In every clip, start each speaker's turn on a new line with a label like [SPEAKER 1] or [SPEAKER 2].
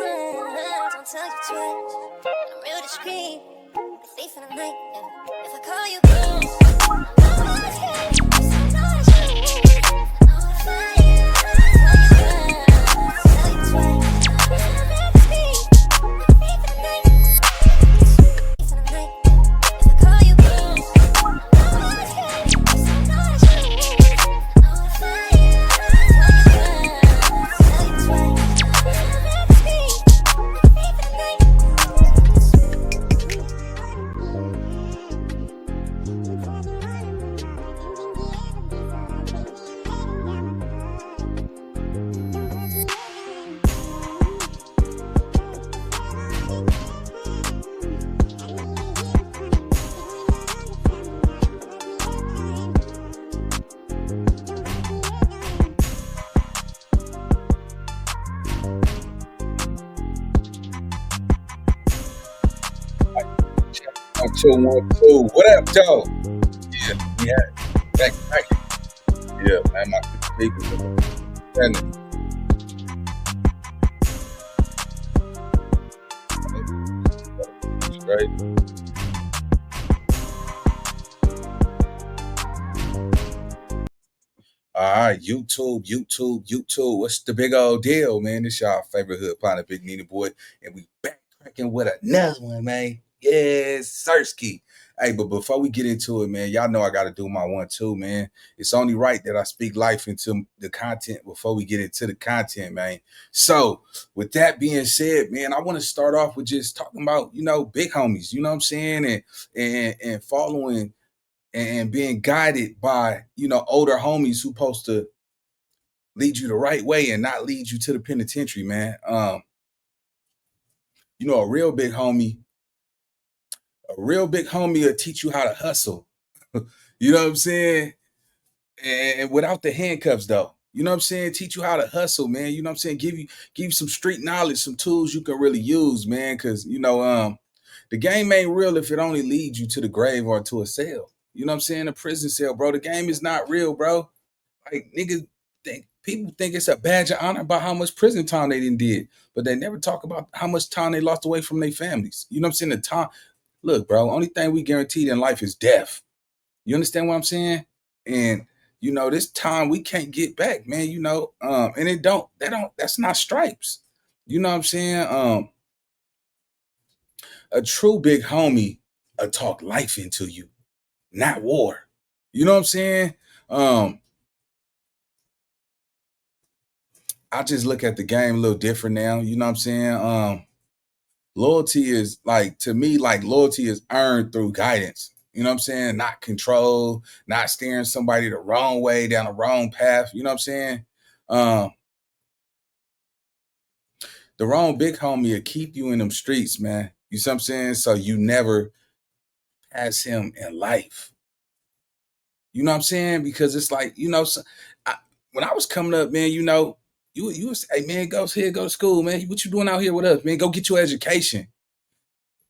[SPEAKER 1] Don't tell you twice. I'm real discreet. The thief in the night. Yeah. If I call you, I know it's good. I know it's true. I know it's fine. I'll tell you twice. I'm real discreet. The thief in the night. Thief in the night. If I call you, I know it's good. I know it's true. I know it's fine. I'll tell you twice. I'm real discreet. The thief in the night.
[SPEAKER 2] One, two. What up, Joe? Yeah, back. Yeah, man, my people. Right. All right, YouTube. What's the big old deal, man? This y'all favorite hood partner, Big Nina Boy, and we back cracking with another one, man. Yes, Cerski. Hey, but before we get into it, man, y'all know I got to do my 1-2, man. It's only right that I speak life into the content before we get into the content, man. So, with that being said, man, I want to start off with just talking about, big homies, you know what I'm saying? And following and being guided by, older homies who supposed to lead you the right way and not lead you to the penitentiary, man. A real big homie will teach you how to hustle. You know what I'm saying? And without the handcuffs, though. You know what I'm saying? Teach you how to hustle, man. You know what I'm saying? Give you some street knowledge, some tools you can really use, man. Because, the game ain't real if it only leads you to the grave or to a cell. You know what I'm saying? A prison cell, bro. The game is not real, bro. Like, people think it's a badge of honor about how much prison time they did. But they never talk about how much time they lost away from their families. You know what I'm saying? The time. Look, bro, only thing we guaranteed in life is death. You understand what I'm saying? And, this time we can't get back, man, and that's not stripes. You know what I'm saying? A true big homie talk life into you, not war. You know what I'm saying? I just look at the game a little different now. You know what I'm saying? Loyalty is loyalty is earned through guidance. You know what I'm saying? Not control, not steering somebody the wrong way down the wrong path. You know what I'm saying? The wrong big homie will keep you in them streets, man. You see what I'm saying? So you never pass him in life. You know what I'm saying? Because it's like, when I was coming up, man, you was, hey, man, go to school, man. What you doing out here with us, man? Go get your education.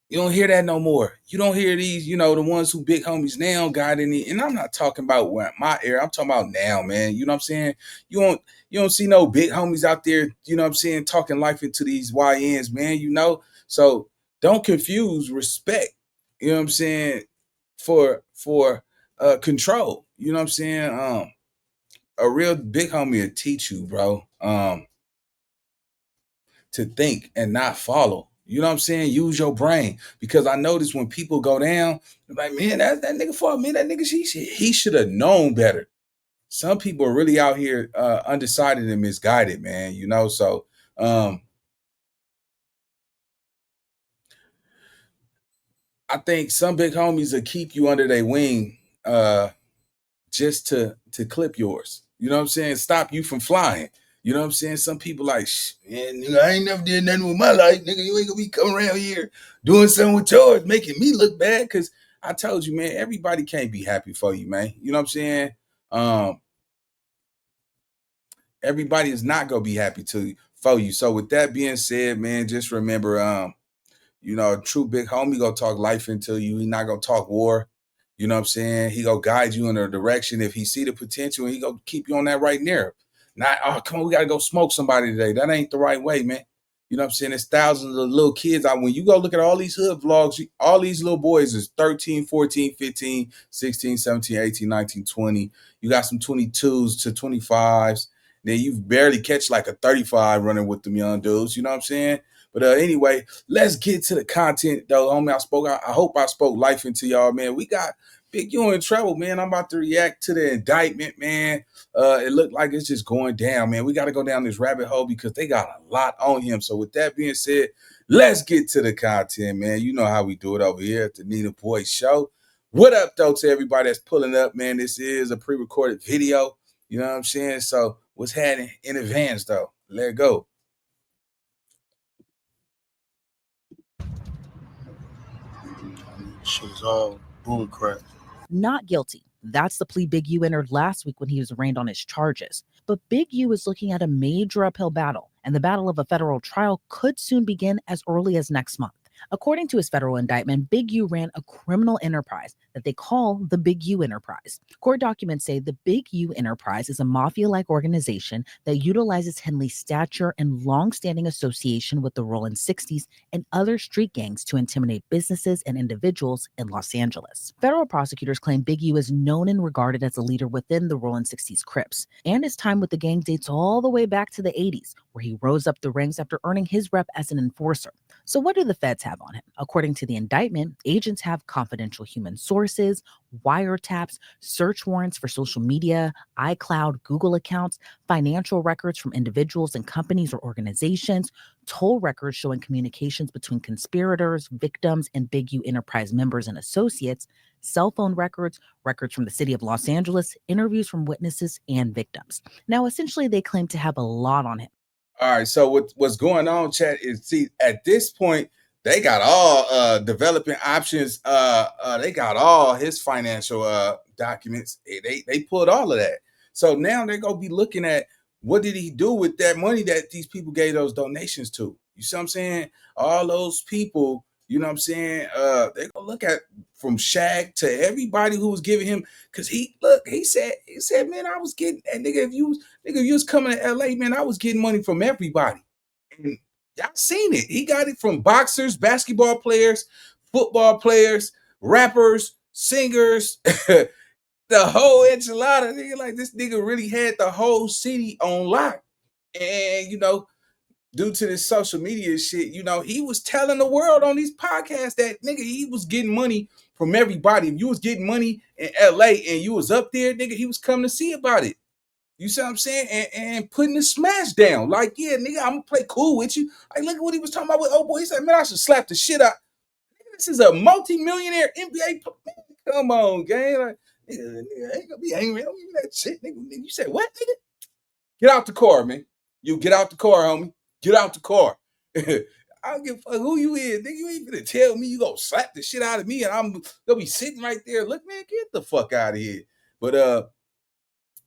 [SPEAKER 2] You don't hear that no more. You don't hear these, the ones who big homies now guiding it. And I'm not talking about my era. I'm talking about now, man. You know what I'm saying? You don't see no big homies out there, you know what I'm saying, talking life into these YNs, man, So don't confuse respect, you know what I'm saying, for control. You know what I'm saying? A real big homie will teach you, bro, to think and not follow. You know what I'm saying? Use your brain. Because I notice when people go down, I'm like, man, that nigga fought me. That nigga, he should have known better. Some people are really out here undecided and misguided, man. So I think some big homies will keep you under their wing just to clip yours. You know what I'm saying? Stop you from flying. You know what I'm saying? Some people like, man, nigga, I ain't never did nothing with my life. Nigga, you ain't gonna be coming around here doing something with yours, making me look bad. Cause I told you, man, everybody can't be happy for you, man. You know what I'm saying? Everybody is not gonna be happy for you. So with that being said, man, just remember, a true big homie gonna talk life into you. He not gonna talk war. You know what I'm saying? He gonna guide you in a direction if he see the potential, and he gonna keep you on that right narrow. Not, oh, come on, we got to go smoke somebody today. That ain't the right way, man. You know what I'm saying? There's thousands of little kids out. When you go look at all these hood vlogs, all these little boys is 13, 14, 15, 16, 17, 18, 19, 20. You got some 22s to 25s. Then you barely catch like a 35 running with them young dudes. You know what I'm saying? But anyway, let's get to the content, though. Homie, I hope I spoke life into y'all, man. We got Big U in trouble, man. I'm about to react to the indictment, man. It looked like it's just going down, man. We got to go down this rabbit hole because they got a lot on him. So with that being said, let's get to the content, man. You know how we do it over here at the Nina Boy Show. What up, though, to everybody that's pulling up, man? This is a pre-recorded video. You know what I'm saying? So what's happening in advance, though? Let go.
[SPEAKER 3] Shit's all bullcrap.
[SPEAKER 4] Not guilty. That's the plea Big U entered last week when he was arraigned on his charges. But Big U is looking at a major uphill battle, and the battle of a federal trial could soon begin as early as next month. According to his federal indictment, Big U ran a criminal enterprise that they call the Big U Enterprise. Court documents say the Big U Enterprise is a mafia-like organization that utilizes Henley's stature and long-standing association with the Rolling 60s and other street gangs to intimidate businesses and individuals in Los Angeles. Federal prosecutors claim Big U is known and regarded as a leader within the Rolling 60s Crips, and his time with the gang dates all the way back to the 80s, where he rose up the ranks after earning his rep as an enforcer. So what do the feds have on him? According to the indictment, agents have confidential human sources, wiretaps, search warrants for social media, iCloud, Google accounts, financial records from individuals and companies or organizations, toll records showing communications between conspirators, victims, and Big U Enterprise members and associates, cell phone records, records from the city of Los Angeles, interviews from witnesses and victims. Now, essentially, they claim to have a lot on him.
[SPEAKER 2] All right, so what's going on, chat, is, see, at this point, they got all developing options. They got all his financial documents. They pulled all of that. So now they're going to be looking at what did he do with that money that these people gave those donations to. You see what I'm saying? All those people, you know what I'm saying? They're going to look at from Shaq to everybody who was giving him, because he said, man, I was getting, and nigga, if you was coming to LA, man, I was getting money from everybody. And y'all seen it. He got it from boxers, basketball players, football players, rappers, singers, the whole enchilada. Nigga, like this nigga really had the whole city on lock. And, you know, due to this social media shit, you know, he was telling the world on these podcasts that nigga, he was getting money from everybody. If you was getting money in LA and you was up there, nigga, he was coming to see about it. You see what I'm saying? And putting the smash down. Like, yeah, nigga, I'm gonna play cool with you. Like, look at what he was talking about with old boy. He said, man, I should slap the shit out. Nigga, this is a multi-millionaire NBA player. Come on, gang. Like, nigga, I ain't gonna be angry. I don't give me that shit, nigga. You said, what, nigga? Get out the car, man. You get out the car, homie. Get out the car. I don't give a fuck who you is, nigga. You ain't gonna tell me you gonna slap the shit out of me and I'm gonna be sitting right there. Look, man, get the fuck out of here. But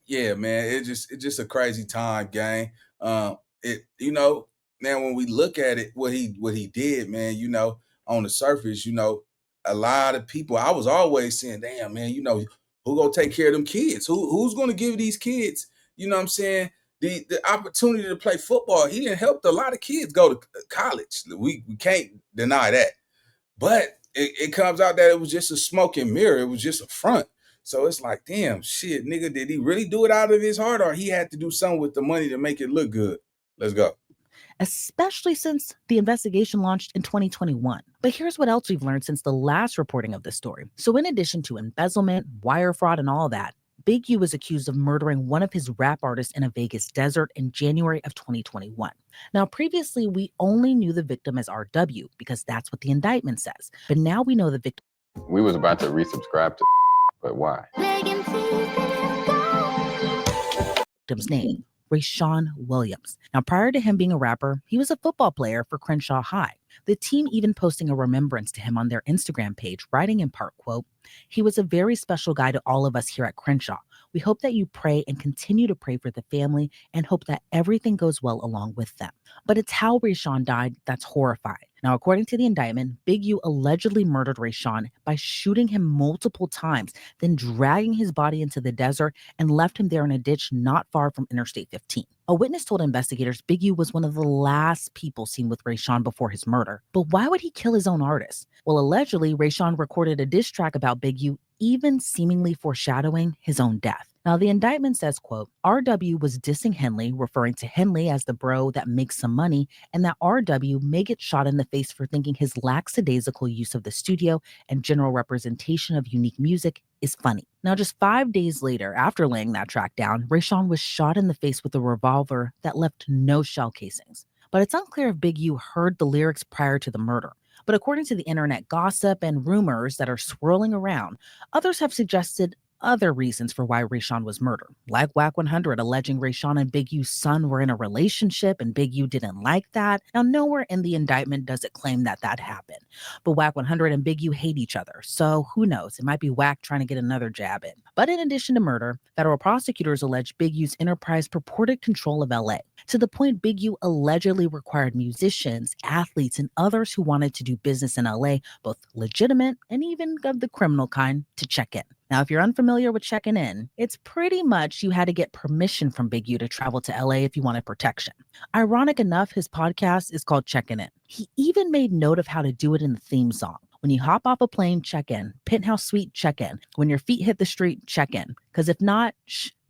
[SPEAKER 2] yeah, man, it's just a crazy time, gang. You know, man, when we look at it, what he did, man, you know, on the surface, you know, a lot of people, I was always saying, damn, man, you know, who gonna take care of them kids? Who's gonna give these kids, you know what I'm saying, the opportunity to play football? He didn't help a lot of kids go to college. We can't deny that. But it comes out that it was just a smoke and mirror. It was just a front. So it's like, damn, shit, nigga, did he really do it out of his heart, or he had to do something with the money to make it look good? Let's go.
[SPEAKER 4] Especially since the investigation launched in 2021. But here's what else we've learned since the last reporting of this story. So in addition to embezzlement, wire fraud, and all that, Big U was accused of murdering one of his rap artists in a Vegas desert in January of 2021. Now, previously, we only knew the victim as RW because that's what the indictment says. But now we know the victim.
[SPEAKER 5] We was about to resubscribe to, but why?
[SPEAKER 4] Victim's name, Raan Williams. Now, prior to him being a rapper, he was a football player for Crenshaw High. The team even posting a remembrance to him on their Instagram page, writing in part, quote, "He was a very special guy to all of us here at Crenshaw. We hope that you pray and continue to pray for the family and hope that everything goes well along with them." But it's how Raan died that's horrified. Now, according to the indictment, Big U allegedly murdered Rayshawn by shooting him multiple times, then dragging his body into the desert and left him there in a ditch not far from Interstate 15. A witness told investigators Big U was one of the last people seen with Rayshawn before his murder. But why would he kill his own artist? Well, allegedly, Rayshawn recorded a diss track about Big U, even seemingly foreshadowing his own death. Now, the indictment says, quote, RW was dissing Henley, referring to Henley as the bro that makes some money, and that RW may get shot in the face for thinking his lackadaisical use of the studio and general representation of unique music is funny. Now, just 5 days later, after laying that track down, Rayshawn was shot in the face with a revolver that left no shell casings. But it's unclear if Big U heard the lyrics prior to the murder. But according to the internet gossip and rumors that are swirling around, others have suggested other reasons for why Rayshawn was murdered, like Wack 100 alleging Rayshawn and Big U's son were in a relationship and Big U didn't like that. Now, nowhere in the indictment does it claim that happened, but Wack 100 and Big U hate each other, so who knows? It might be Wack trying to get another jab in. But in addition to murder, federal prosecutors allege Big U's enterprise purported control of LA, to the point Big U allegedly required musicians, athletes, and others who wanted to do business in LA, both legitimate and even of the criminal kind, to check in. Now, if you're unfamiliar with checking in, it's pretty much you had to get permission from Big U to travel to LA if you wanted protection. Ironic enough, his podcast is called Checking In. He even made note of how to do it in the theme song. When you hop off a plane, check in. Penthouse suite, check in. When your feet hit the street, check in. Because if not,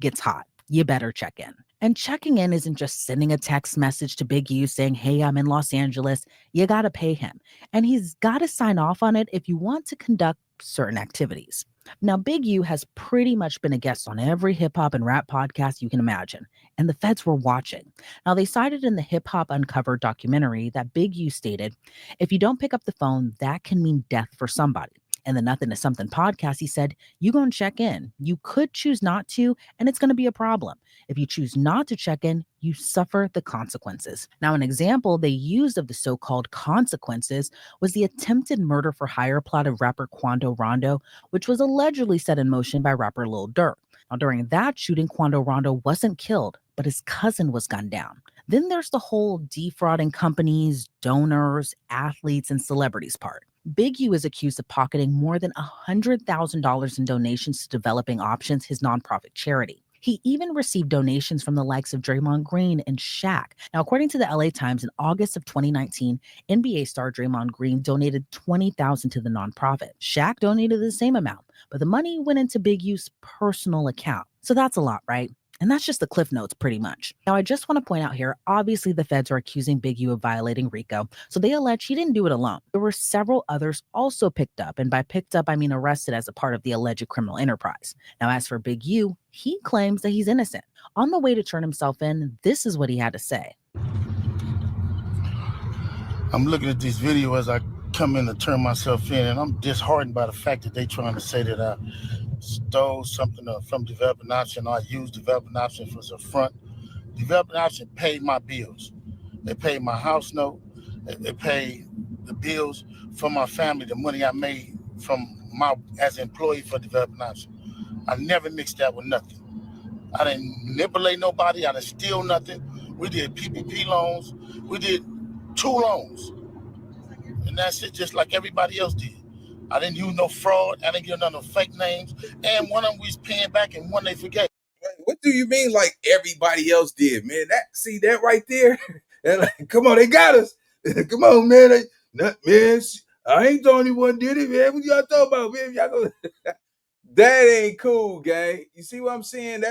[SPEAKER 4] gets hot. You better check in. And checking in isn't just sending a text message to Big U saying, hey, I'm in Los Angeles. You got to pay him. And he's got to sign off on it if you want to conduct certain activities. Now, Big U has pretty much been a guest on every hip hop and rap podcast you can imagine, and the feds were watching. Now, they cited in the Hip Hop Uncovered documentary that Big U stated, if you don't pick up the phone, that can mean death for somebody. In the Nothing to Something podcast, he said, you going to check in. You could choose not to, and it's going to be a problem. If you choose not to check in, you suffer the consequences. Now, an example they used of the so-called consequences was the attempted murder for hire plot of rapper Quando Rondo, which was allegedly set in motion by rapper Lil Durk. Now, during that shooting, Quando Rondo wasn't killed, but his cousin was gunned down. Then there's the whole defrauding companies, donors, athletes, and celebrities part. Big U is accused of pocketing more than $100,000 in donations to Developing Options, his nonprofit charity. He even received donations from the likes of Draymond Green and Shaq. Now, according to the LA Times, in August of 2019, NBA star Draymond Green donated $20,000 to the nonprofit. Shaq donated the same amount, but the money went into Big U's personal account. So that's a lot, right? And that's just the cliff notes pretty much. Now, I just want to point out here, obviously the feds are accusing Big U of violating RICO, so they allege he didn't do it alone. There were several others also picked up, and by picked up, I mean arrested as a part of the alleged criminal enterprise. Now, as for Big U, he claims that he's innocent. On the way to turn himself in, this is what he had to say.
[SPEAKER 3] I'm looking at this video as I come in to turn myself in, and I'm disheartened by the fact that they trying to say that I stole something from Developing Option, or I used Developing Option as a front. Developing Option paid my bills. They paid my house note. They paid the bills for my family, the money I made from as an employee for Developing Option. I never mixed that with nothing. I didn't manipulate nobody. I didn't steal nothing. We did PPP loans. We did 2 loans. And that's it, just like everybody else did. I didn't use no fraud. I didn't give none of fake names. And one of them we was paying back and one they forgave.
[SPEAKER 2] What do you mean like everybody else did, man? See that right there? Like, come on, they got us. Come on, man. Man, I ain't the only one did it, man. What y'all talking about, man? Y'all that ain't cool, gang. You see what I'm saying?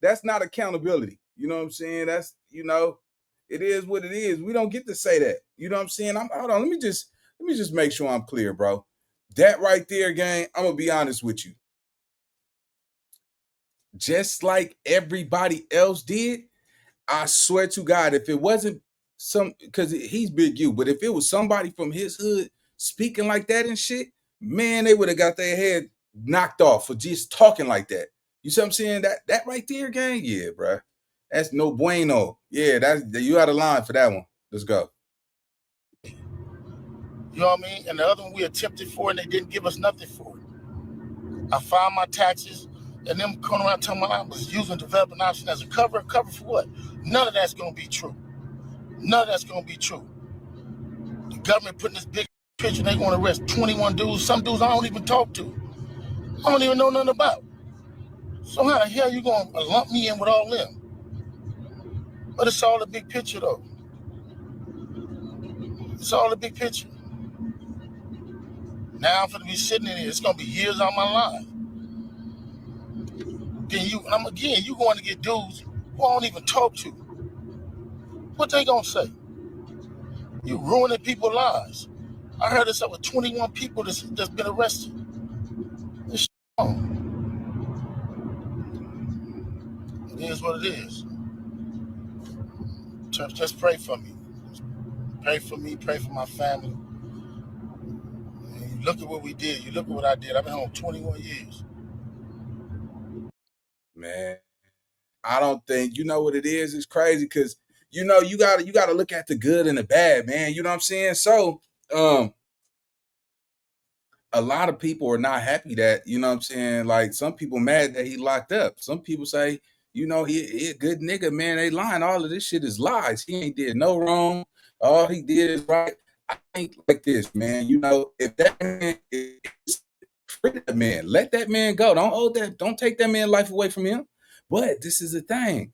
[SPEAKER 2] That's not accountability. You know what I'm saying? That's, it is what it is. We don't get to say that. You know what I'm saying? Hold on, let me just make sure I'm clear, bro. That right there, gang, I'm gonna be honest with you. Just like everybody else did, I swear to God, if it wasn't because he's Big U, but if it was somebody from his hood speaking like that and shit, man, they would have got their head knocked off for just talking like that. You see what I'm saying? That right there, gang, yeah, bro. That's no bueno. Yeah, you out of line for that one. Let's go.
[SPEAKER 3] You know what I mean? And the other one we attempted for, and they didn't give us nothing for it. I filed my taxes, and them coming around telling me I was using Developing Option as a cover. Cover for what? None of that's going to be true. None of that's going to be true. government putting this big picture, they going to arrest 21 dudes, some dudes I don't even talk to. I don't even know nothing about. So how the hell you going to lump me in with all them? But it's all the big picture, though. It's all the big picture. Now I'm going to be sitting in here. It's going to be years on my life. Then you going to get dudes who I don't even talk to. What they going to say? You ruining people's lives. I heard it's over 21 people that's been arrested. This wrong. It is what it is. Church, just pray for me. Pray for me, pray for my family. And you look at what we did. You look at what I did. I've been home 21 years.
[SPEAKER 2] Man, I don't think, you know what it is? It's crazy because, you know, you gotta look at the good and the bad, man. You know what I'm saying? So, a lot of people are not happy that, you know what I'm saying? Like, some people mad that he locked up. Some people say, you know, he a good nigga, man. They lying. All of this shit is lies. He ain't did no wrong. All he did is right. I think like this, man. You know, if that man is free that man, let that man go. Don't take that man's life away from him. But this is the thing.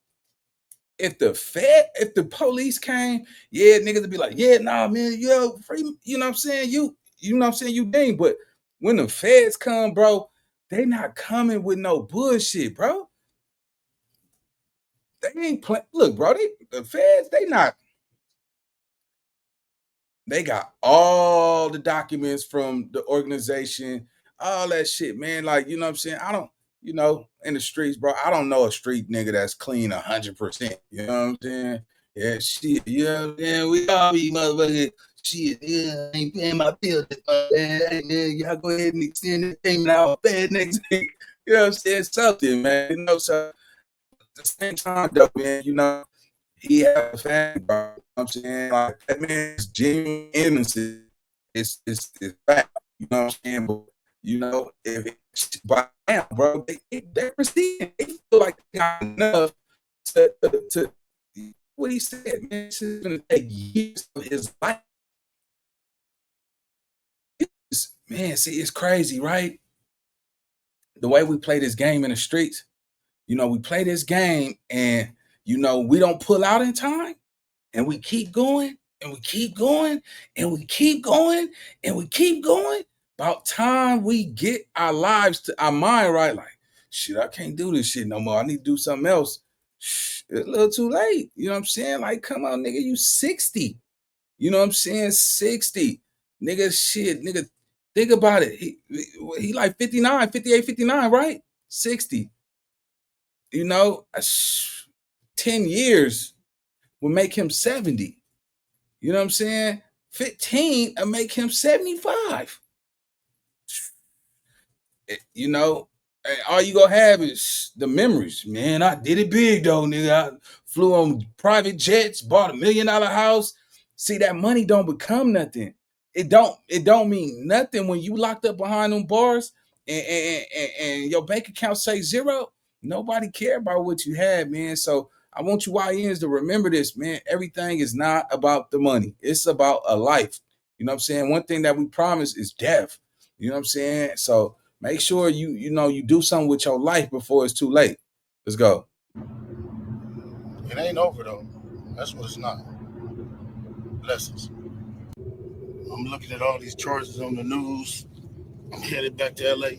[SPEAKER 2] If the police came, yeah, niggas would be like, yeah, nah, man, yo, free, you know what I'm saying? You know what I'm saying? You dang. But when the feds come, bro, they not coming with no bullshit, bro. They ain't playing. Look, bro, the feds, they got all the documents from the organization, all that shit, man. Like, you know what I'm saying? I don't, you know, in the streets, bro, I don't know a street nigga that's clean 100%. You know what I'm saying? Yeah, shit, you know what I'm saying? We all be motherfucking shit, yeah, I ain't paying my bills, man. Hey, man, y'all go ahead and extend the payment out bad next week. You know what I'm saying? Something, man. You know, so at the same time, though, man, you know, he had a family, bro. You know what I'm saying? Like, that man's genuine innocence is fact. You know what I'm saying? But, you know, if it's by now, bro, they're proceeding. They feel like they got enough to what he said, man. This is going to take years of his life. Man, see, it's crazy, right? The way we play this game in the streets, you know, we play this game and, you know, we don't pull out in time and we keep going and we keep going and we keep going and we keep going. About time we get our lives to our mind right, like, shit, I can't do this shit no more. I need to do something else. It's a little too late. You know what I'm saying? Like, come on, nigga, you 60. You know what I'm saying? 60. Nigga, shit, nigga, think about it. He like 59, 58, 59, right? 60. You know, 10 years will make him 70. You know what I'm saying? 15 will make him 75. You know, all you gonna have is the memories. Man, I did it big though, nigga. I flew on private jets, bought $1 million house. See, that money don't become nothing. It don't mean nothing when you locked up behind them bars and your bank account say zero. Nobody care about what you had, man. So I want you YNs to remember this, man. Everything is not about the money. It's about a life. You know what I'm saying? One thing that we promise is death. You know what I'm saying? So make sure you do something with your life before it's too late. Let's go.
[SPEAKER 3] It ain't over, though. That's what it's not. Blessings. I'm looking at all these charges on the news. I'm headed back to LA.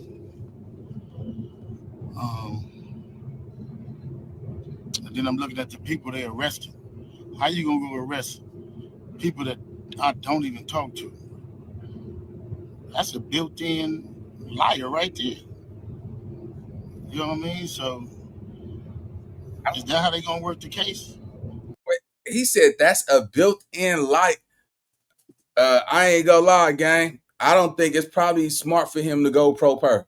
[SPEAKER 3] And then I'm looking at the people they arrested. How you gonna go arrest people that I don't even talk to? That's a built-in liar right there. You know what I mean? So is that how they gonna work the case?
[SPEAKER 2] Wait, he said that's a built-in light. I ain't gonna lie, gang. I don't think it's probably smart for him to go pro per.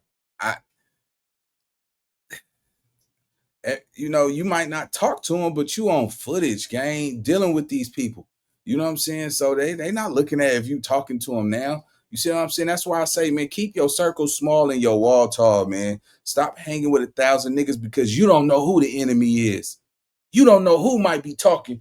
[SPEAKER 2] You know, you might not talk to him, but you on footage, gang, dealing with these people. You know what I'm saying? So they not looking at if you talking to them now. You see what I'm saying? That's why I say, man, keep your circle small and your wall tall, man. Stop hanging with 1,000 niggas because you don't know who the enemy is. You don't know who might be talking.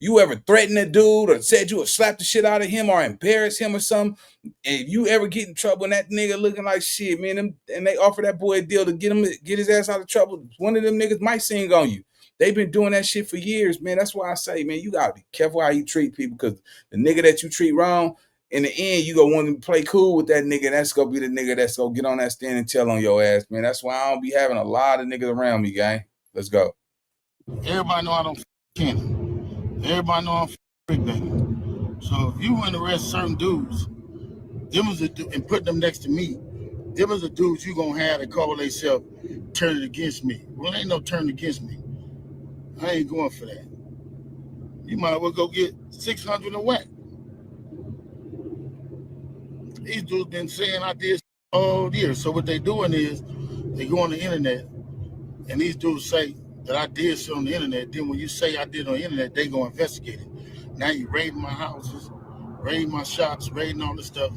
[SPEAKER 2] You ever threatened that dude or said you would slap the shit out of him or embarrass him or something? If you ever get in trouble and that nigga looking like shit, man, and they offer that boy a deal to get his ass out of trouble, one of them niggas might sing on you. They've been doing that shit for years, man. That's why I say, man, you gotta be careful how you treat people, because the nigga that you treat wrong, in the end, you gonna want to play cool with that nigga. That's gonna be the nigga that's gonna get on that stand and tell on your ass, man. That's why I don't be having a lot of niggas around me, gang. Let's go.
[SPEAKER 3] Everybody know I don't can. Everybody know I'm freak banging. So if you want to arrest certain dudes, them is and put them next to me, them is the dudes you gonna have that call themselves turning against me. Well, ain't no turning against me. I ain't going for that. You might as well go get 600 and Wack. These dudes been saying I did all year. So what they doing is they go on the internet and these dudes say that I did shit on the internet. Then when you say I did on the internet, they go investigate it. Now you raiding my houses, raiding my shops, raiding all this stuff.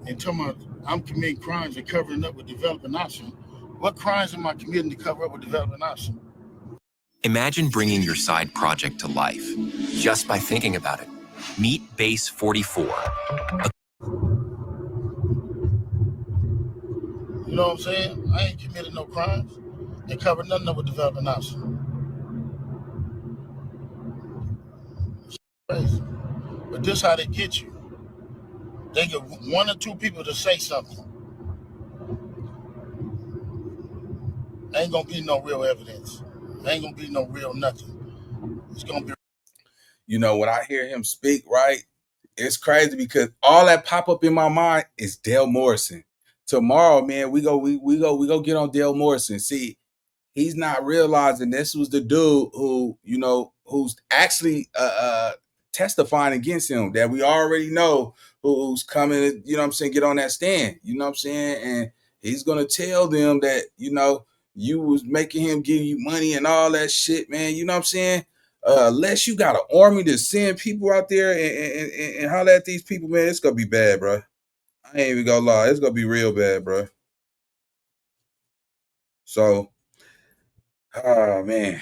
[SPEAKER 3] And talking about I'm committing crimes and covering up with developing option. What crimes am I committing to cover up with developing option?
[SPEAKER 6] Imagine bringing your side project to life just by thinking about it. Meet Base 44.
[SPEAKER 3] You know what I'm saying? I ain't committed no crimes and covered nothing up with developing option. It's crazy. But this how they get you. They get one or two people to say something. Ain't gonna be no real evidence. Ain't gonna be no real nothing. It's gonna be.
[SPEAKER 2] You know, when I hear him speak, right, it's crazy because all that pop up in my mind is Dale Morrison. Tomorrow, man, we go get on Dale Morrison. See, he's not realizing this was the dude who, you know, who's actually testifying against him, that we already know who's coming, you know what I'm saying, get on that stand, you know what I'm saying? And he's going to tell them that, you know, you was making him give you money and all that shit, man, you know what I'm saying? Unless you got an army to send people out there and holler at these people, man, it's going to be bad, bro. I ain't even going to lie. It's going to be real bad, bro. So, oh, man.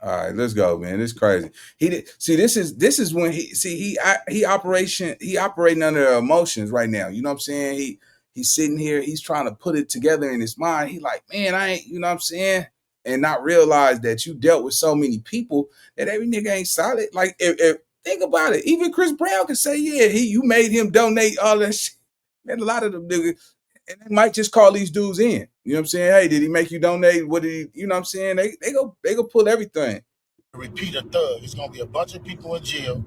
[SPEAKER 2] All right, let's go, man. It's crazy. He did see. This is when he operating under emotions right now. You know what I'm saying? He's sitting here. He's trying to put it together in his mind. He like, man, I ain't. You know what I'm saying? And not realize that you dealt with so many people that every nigga ain't solid. Like, if think about it. Even Chris Brown can say, yeah, you made him donate all that shit. Man, a lot of them niggas. And they might just call these dudes in. You know what I'm saying? Hey, did he make you donate? What did he, you know what I'm saying? They go pull everything.
[SPEAKER 3] Repeat a thug. It's gonna be a bunch of people in jail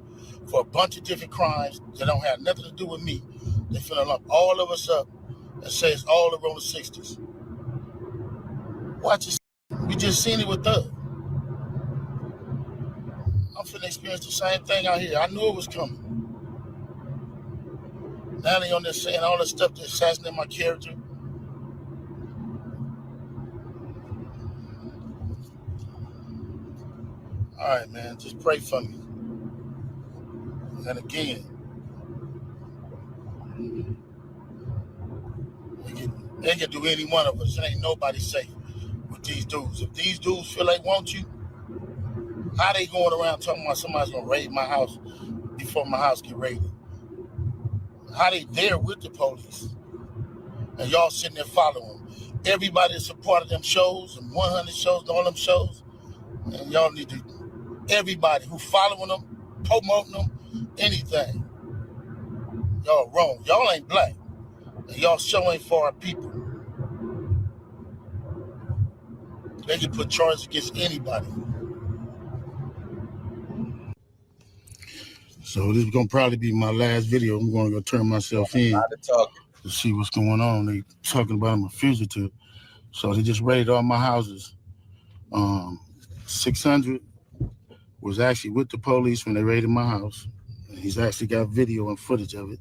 [SPEAKER 3] for a bunch of different crimes that don't have nothing to do with me. They finna lump all of us up and say it's all around the 60s. Watch it. We just seen it with Thug. I'm finna experience the same thing out here. I knew it was coming. Now they on there saying all this stuff to assassinate my character. All right, man, just pray for me. And again, they can do any one of us. It ain't nobody safe with these dudes. If these dudes feel they want you, how they going around talking about somebody's gonna raid my house before my house get raided? How they there with the police? And y'all sitting there following them. Everybody that's a part of them shows, and 100 shows, and all them shows, and y'all need to, everybody who following them, promoting them, anything. Y'all wrong. Y'all ain't black. And y'all show ain't for our people. They can put charges against anybody. So this is gonna probably be my last video. I'm gonna go turn myself in to see what's going on. They talking about I'm a fugitive. So they just raided all my houses. 600 was actually with the police when they raided my house. And he's actually got video and footage of it.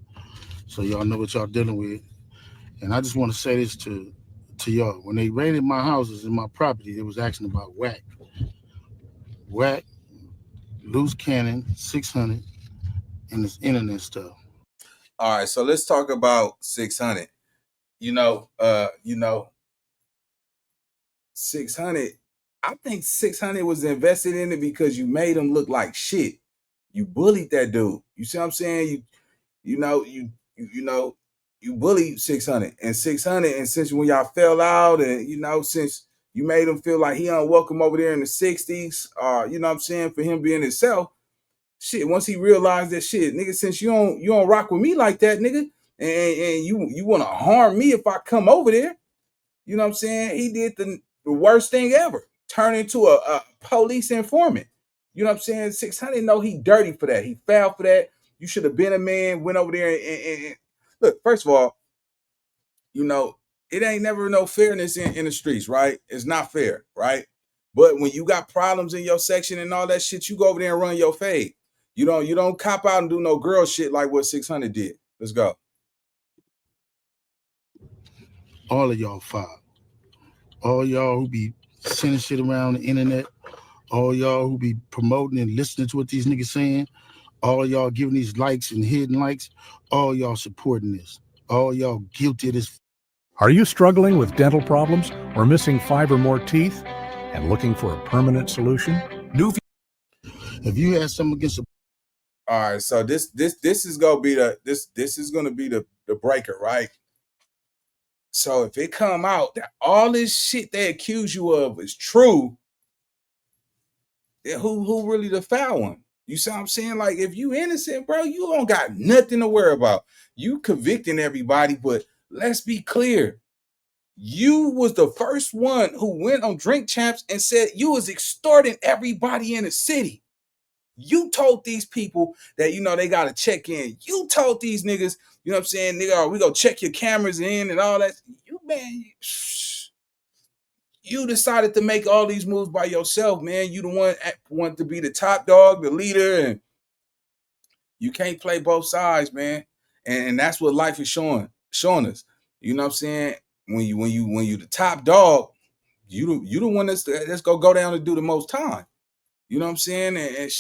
[SPEAKER 3] So y'all know what y'all dealing with. And I just want to say this to y'all. When they raided my houses and my property, they was asking about Wack. Wack, loose cannon, 600, and this internet stuff.
[SPEAKER 2] All right, so let's talk about 600. You know, 600. I think 600 was invested in it because you made him look like shit. You bullied that dude. You see what I'm saying? You bullied 600 and 600, and since when y'all fell out, and since you made him feel like he unwelcome over there in the 60s, you know what I'm saying, for him being himself. Shit, once he realized that shit, nigga, since you don't rock with me like that, nigga, and you want to harm me if I come over there, you know what I'm saying? He did the worst thing ever, turn into a police informant. You know what I'm saying? 600 know he dirty for that. He foul for that. You should have been a man, went over there and look, first of all, it ain't never no fairness in the streets, right? It's not fair, right? But when you got problems in your section and all that shit, you go over there and run your fade. You don't cop out and do no girl shit like what 600 did. Let's go.
[SPEAKER 3] All of y'all five. All y'all who be sending shit around the internet. All y'all who be promoting and listening to what these niggas saying. All y'all giving these likes and hidden likes. All y'all supporting this. All y'all guilty of this.
[SPEAKER 7] Are you struggling with dental problems or missing 5 or more teeth and looking for a permanent solution?
[SPEAKER 3] If you have something against
[SPEAKER 2] all right, so this is gonna be the breaker, right? So if it come out that all this shit they accuse you of is true, then who really the foul one? You see what I'm saying? Like, if you innocent, bro, you don't got nothing to worry about. You convicting everybody, but let's be clear. You was the first one who went on Drink Champs and said you was extorting everybody in the city. You told these people that, they got to check in. You told these niggas, you know what I'm saying, nigga, we go check your cameras in and all that. You decided to make all these moves by yourself, man. You the one want to be the top dog, the leader, and you can't play both sides, man. And that's what life is showing us. You know what I'm saying? When you the top dog, you the one that's go down and do the most time. You know what I'm saying? And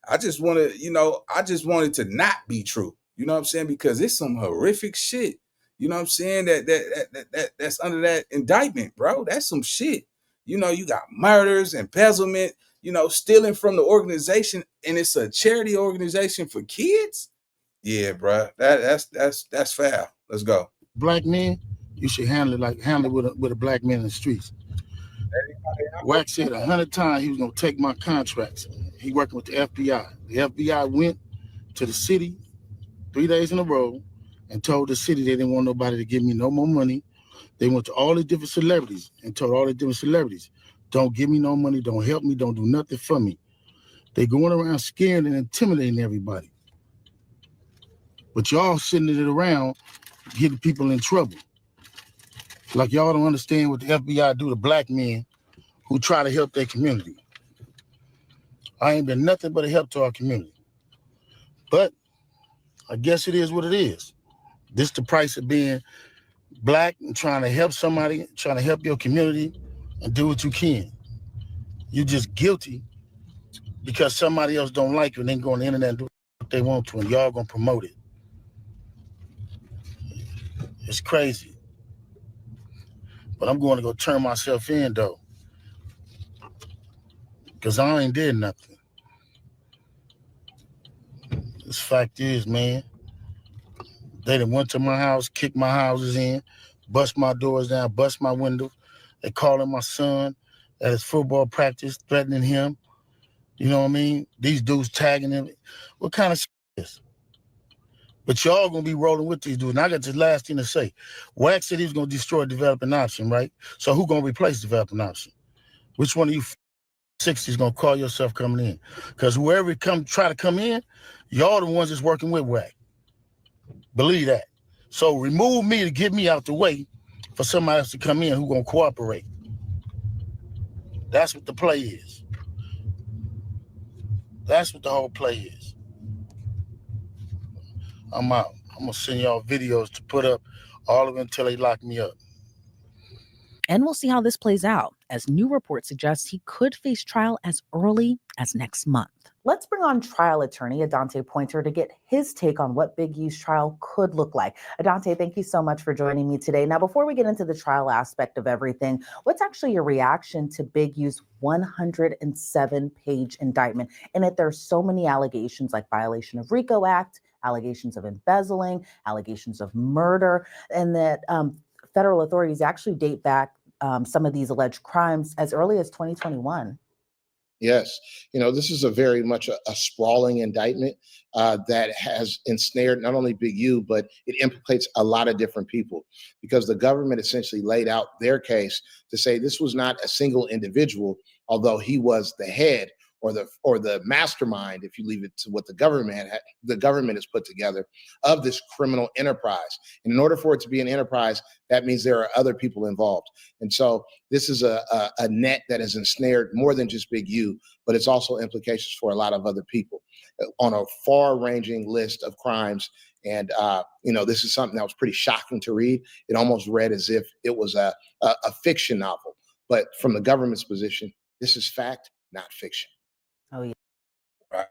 [SPEAKER 2] I just wanted to not be true. You know what I'm saying? Because it's some horrific shit. You know what I'm saying? That's under that indictment, bro. That's some shit. You got murders, embezzlement, stealing from the organization, and it's a charity organization for kids. Yeah, bro. That's foul. Let's go.
[SPEAKER 3] Black men, you should handle it with a black man in the streets. Wack said 100 times he was gonna take my contracts. He working with the FBI. The FBI went to the city 3 days in a row and told the city they didn't want nobody to give me no more money. They went to all the different celebrities and told all the different celebrities, don't give me no money, don't help me, don't do nothing for me. They going around scaring and intimidating everybody. But y'all sitting it around getting people in trouble. Like y'all don't understand what the FBI do to black men who try to help their community. I ain't been nothing but a help to our community. But I guess it is what it is. This the price of being black and trying to help somebody, trying to help your community and do what you can. You just guilty because somebody else don't like you and they go on the internet and do what they want to and y'all gonna promote it. It's crazy. But I'm going to go turn myself in though. Because I ain't did nothing. This fact is, man, they done went to my house, kicked my houses in, bust my doors down, bust my windows. They calling my son at his football practice, threatening him. You know what I mean? These dudes tagging him. What kind of shit is this? But y'all gonna be rolling with these dudes. And I got this last thing to say. Wack said he was gonna destroy developing option, right? So who gonna replace developing option? Which one of you 60s gonna call yourself coming in? Because whoever try to come in, y'all the ones that's working with Wack. Believe that. So remove me to get me out the way for somebody else to come in who gonna cooperate. That's what the play is. That's what the whole play is. I'm out. I'm gonna send y'all videos to put up all of them until they lock me up.
[SPEAKER 4] And we'll see how this plays out, as new reports suggest he could face trial as early as next month. Let's bring on trial attorney Adante Pointer to get his take on what Big U's trial could look like. Adante, thank you so much for joining me today. Now, before we get into the trial aspect of everything, what's actually your reaction to Big U's 107-page indictment? In it, there's so many allegations like violation of RICO Act, allegations of embezzling, allegations of murder, and that federal authorities actually date back some of these alleged crimes as early as 2021.
[SPEAKER 3] Yes, this is a very much a sprawling indictment that has ensnared not only Big U, but it implicates a lot of different people, because the government essentially laid out their case to say this was not a single individual, although he was the head or the mastermind, if you leave it to what the government has put together, of this criminal enterprise. And in order for it to be an enterprise, that means there are other people involved. And so this is a net that has ensnared more than just Big U, but it's also implications for a lot of other people on a far-ranging list of crimes. And this is something that was pretty shocking to read. It almost read as if it was a fiction novel. But from the government's position, this is fact, not fiction.
[SPEAKER 4] Oh, yeah.
[SPEAKER 2] Right.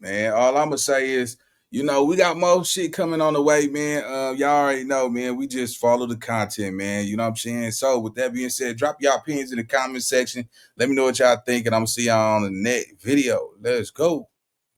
[SPEAKER 2] Man, all I'm gonna say is, we got more shit coming on the way, man. Y'all already know, man. We just follow the content, man. You know what I'm saying? So with that being said, drop y'all opinions in the comment section. Let me know what y'all think, and I'm gonna see y'all on the next video. Let's go.